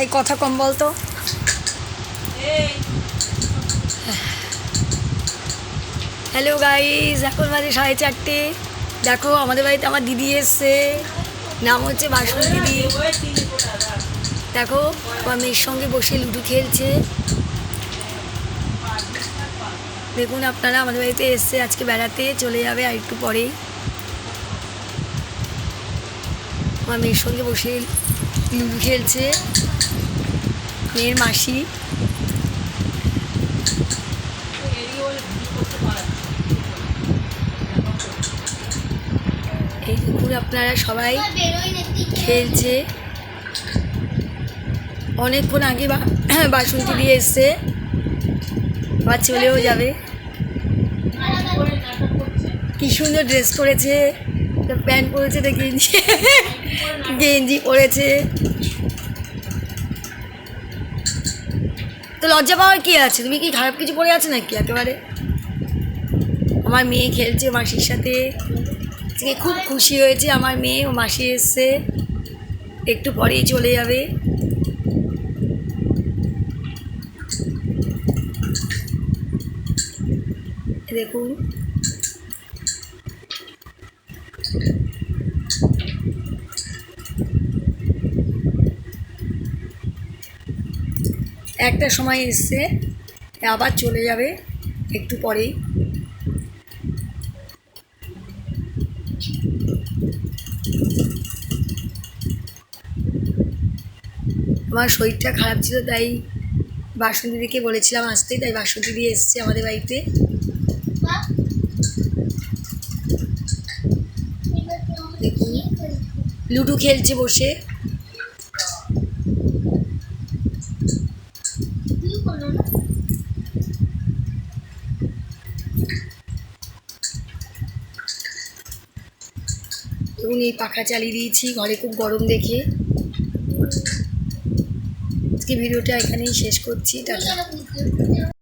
এই কথা কম বলতো। হ্যালো গাইজ, এখন বাজে 4:30। দেখো আমাদের বাড়িতে আমার দিদি এসছে, নাম হচ্ছে বাসন্তী দিদি। দেখো আমার মেয়ের সঙ্গে বসে লুডো খেলছে। দেখুন আপনারা, আমাদের বাড়িতে এসছে আজকে বেড়াতে, চলে যাবে আর একটু পরেই। আমার মেয়ের সঙ্গে বসে লুডো খেলছে মেয়ের মাসি। এই দেখুন আপনারা সবাই খেলছে। অনেকক্ষণ আগে বাসন্তী দিয়ে এসছে, আবার চলেও যাবে। কি সুন্দর ড্রেস পরেছে, প্যান্ট পরেছে, গেঞ্জি গেঞ্জি পরেছে। তো লজ্জা পাওয়ার কি আছে? তুমি কি খারাপ কিছু পরে আছে নাকি? একেবারে আমার মেয়ে খেলছে মাসির সাথে, আজকে খুব খুশি হয়েছে আমার মেয়ে, ও মাসি এসছে, একটু পরেই চলে যাবে। দেখুন একটা সময় এসছে, আবার চলে যাবে একটু পরেই। আমার শরীরটা খারাপ ছিল, তাই বাসন্তী দিদিকে বলেছিলাম আসতে, তাই বাসন্তী দিদি এসছে আমাদের বাড়িতে। দেখুন লুডো খেলছে বসে। এবং এই পাখা চালিয়ে দিয়েছি, ঘরে খুব গরম দেখে। আজকে ভিডিওটা এখানেই শেষ করছি, টাটা।